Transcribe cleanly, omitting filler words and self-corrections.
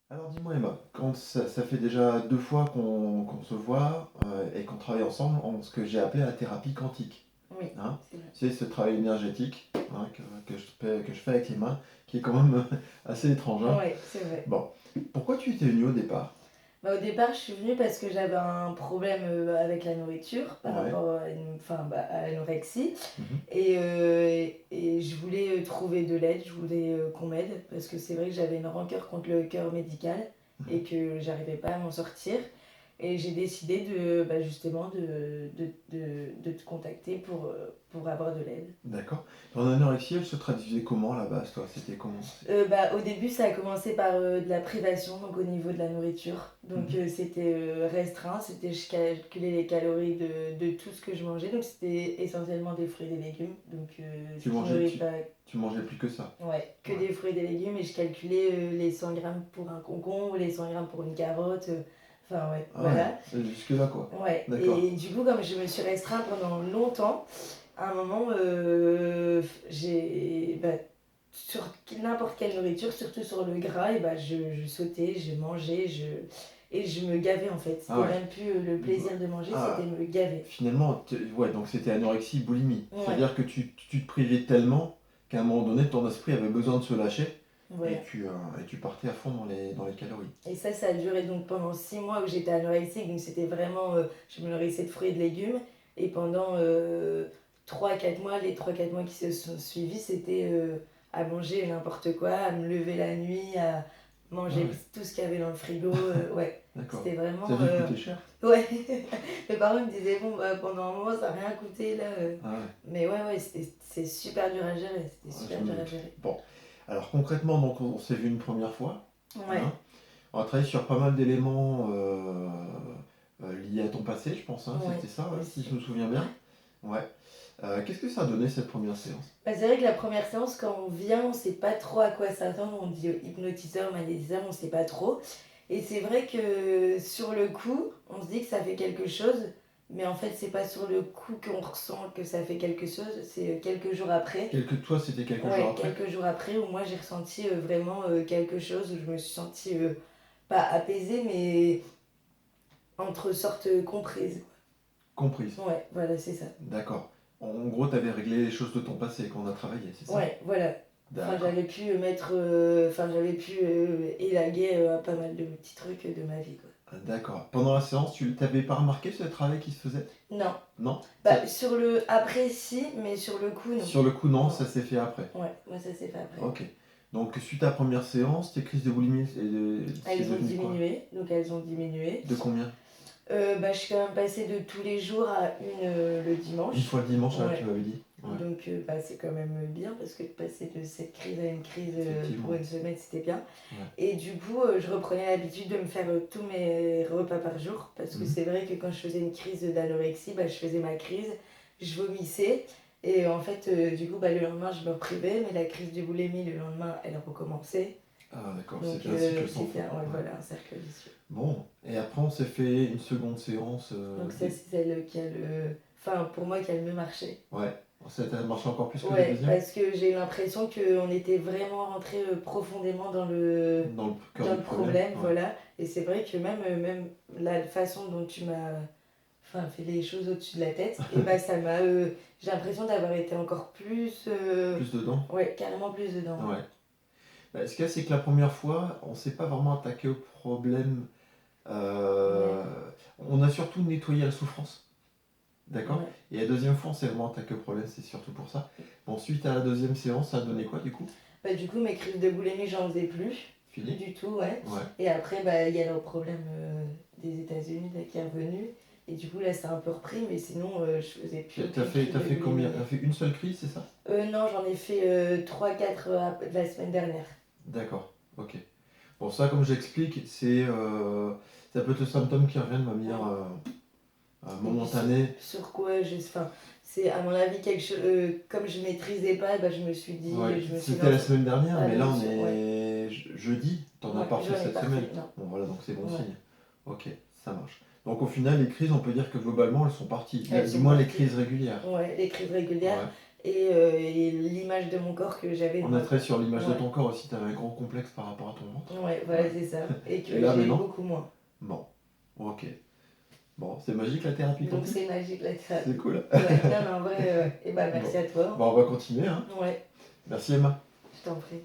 Alors dis-moi Emma, quand ça fait déjà 2 fois qu'on se voit et qu'on travaille ensemble en ce que j'ai appelé la thérapie quantique. Oui, Hein? c'est vrai. C'est ce travail énergétique, hein, que je fais avec les mains, qui est quand même assez étrange. Hein. Ouais, c'est vrai. Bon, pourquoi tu étais venu au départ? Bah, au départ, je suis venue parce que j'avais un problème avec la nourriture par Ouais. rapport à l'anorexie. Mhm. Et je voulais trouver de l'aide, je voulais qu'on m'aide parce que c'est vrai que j'avais une rancœur contre le cœur médical et Mhm. que j'arrivais pas à m'en sortir. Et j'ai décidé justement de te contacter pour avoir de l'aide. D'accord. Ton anorexie, elle se traduisait comment à la base, toi? C'était comment? Au début, ça a commencé par de la privation, donc au niveau de la nourriture. Donc Mhm. c'était restreint, je calculais les calories de tout ce que je mangeais. Donc c'était essentiellement des fruits et des légumes. Donc Tu ce qui mangeais, nourrit tu, pas, tu mangeais plus que ça. ouais, que Ouais. des fruits et des légumes. Et je calculais les 100 grammes pour un concombre, les 100 grammes pour une carotte. Enfin ouais, Ah ouais, voilà. jusque-là quoi. Ouais. D'accord. Et du coup, comme je me suis restreint pendant longtemps, à un moment, sur n'importe quelle nourriture, surtout sur le gras, et je sautais, je mangeais, et je me gavais en fait. Ah C'était ouais. même plus le plaisir de manger, c'était Ah, me gaver. finalement, ouais, donc c'était anorexie, boulimie. Ouais, C'est-à-dire que tu te privais tellement qu'à un moment donné, ton esprit avait besoin de se lâcher et voilà. tu partais à fond dans les calories. Et ça a duré donc pendant 6 mois où j'étais anorexique, donc c'était vraiment, je me nourrissais de fruits et de légumes. Et pendant 3-4 mois, les 3-4 mois qui se sont suivis, c'était à manger n'importe quoi, à me lever la nuit, à Ah manger ouais, tout ce qu'il y avait dans le frigo. Ouais, d'accord. c'était Ça a vraiment. dû te coûter cher. Ouais, mes parents me disaient, bon, pendant un moment, ça n'a rien coûté là. Ah ouais, Mais ouais, c'est super dur à gérer, c'était ouais, super je me dur à doute. gérer. Bon, alors concrètement, donc on s'est vu une première fois. Hein. Ouais, On a travaillé sur pas mal d'éléments liés à ton passé, je pense. Hein. ouais, C'était ça, hein, si aussi. je me souviens Ouais. bien. Ouais. Qu'est-ce que ça a donné cette première séance? Bah, c'est vrai que la première séance, quand on vient, on sait pas trop à quoi s'attendre. On dit hypnotiseur, magnétiseur, on sait pas trop. Et c'est vrai que sur le coup, on se dit que ça fait quelque chose, mais en fait, c'est pas sur le coup qu'on ressent que ça fait quelque chose, c'est quelques jours après. Toi, c'était quelques jours Ouais, après? quelques jours après, où moi j'ai ressenti vraiment quelque chose, où je me suis sentie pas apaisée, mais entre sortes comprises. Comprise. Ouais, voilà, c'est ça. D'accord. En gros, tu avais réglé les choses de ton passé qu'on a travaillé, c'est ça? Ouais, voilà. Enfin, D'accord. j'avais pu élaguer pas mal de petits trucs de ma vie, quoi. D'accord. Pendant la séance, tu t'avais pas remarqué ce travail qui se faisait? Non. Non? Bah, sur le après, si, mais sur le coup, non. Sur le coup, non, Non. ça s'est fait après. Ouais, moi, ça s'est fait après. Ok. Donc, suite à la première séance, tes crises de boulimie, c'est Elles ont devenu quoi? diminué, donc elles ont diminué. De combien? Je suis quand même passée de tous les jours à une le Une dimanche. fois le dimanche, là, tu Ouais. m'avais dit. Ouais, Donc, c'est quand même bien parce que de passer de cette crise à une crise pour effectivement. une semaine, c'était bien. Ouais. Et du coup, je reprenais l'habitude de me faire tous mes repas par jour. Parce que Mhm. c'est vrai que quand je faisais une crise d'anorexie, je faisais ma crise, je vomissais. Et en fait, du coup, le lendemain, je me reprivais. Mais la crise de boulimie, le lendemain, elle recommençait. Ah, d'accord. Donc, C'était un cycle sans c'était fin. ouais, Ouais. voilà, un cercle vicieux. Bon. Et après, on s'est fait une seconde séance. Donc, ça, c'est celle qui a le. Enfin, pour moi, qui a le mieux marché. Ouais. Ça a marché encore plus que la Ouais, deuxième? parce que j'ai eu l'impression qu'on était vraiment rentré profondément Dans le cœur dans du le problème? problème, Ouais. voilà. Et c'est vrai que même la façon dont tu m'as fait les choses au-dessus de la tête, et ça m'a. J'ai l'impression d'avoir été encore plus. Plus dedans? Ouais, carrément plus dedans. Ouais. Bah, ce qu'il y a, c'est que la première fois, on s'est pas vraiment attaqué au problème. Ouais, euh, on a surtout nettoyé la souffrance. D'accord? ouais. Et la deuxième fois, on s'est vraiment attaqué au problème, c'est surtout pour ça. Bon, suite à la deuxième séance, ça a donné quoi du coup? Du coup, mes crises de boulimie, j'en faisais plus. Plus Fini? du tout, ouais. Ouais. Et après, il y a le problème des États-Unis là, qui est revenu. Et du coup, là, ça a un peu repris, mais sinon, je faisais plus T'as aucune fait, crise t'as de fait combien? boulimie. T'as fait une seule crise, c'est ça? Non, j'en ai fait 3-4 la semaine dernière. D'accord, ok. Bon, ça, comme j'explique, ça peut être le symptôme qui revient de manière Mm. Et puis momentanée. sur quoi enfin, c'est à mon avis quelque chose. Comme je maîtrisais pas, je me suis dit, Ouais, je me suis c'était la lancée semaine dernière, dans mais là on l'émotion. Ouais, est jeudi, t'en as ouais, pas refait j'en ai cette pas semaine. refait, non. Bon, voilà, donc c'est bon Ouais, signe. Ok, ça marche. Donc au final, les crises, on peut dire que globalement, elles sont parties. elles Du sont moins les parties. crises régulières. Ouais, les crises régulières. Ouais. et l'image de mon corps que j'avais de On est moi, très quoi. sur l'image de Ouais. ton corps aussi, tu avais un gros complexe par rapport à ton ventre. Ouais, voilà, Ouais. c'est ça. Et que Et là j'ai maintenant? beaucoup moins. Bon, ok. Bon, c'est magique la thérapie Donc quantique? c'est magique la thérapie. C'est cool. Ouais, non, mais en vrai, et bah Bon. merci à toi. Bon, on va continuer, hein. Ouais, Merci Emma. je t'en prie.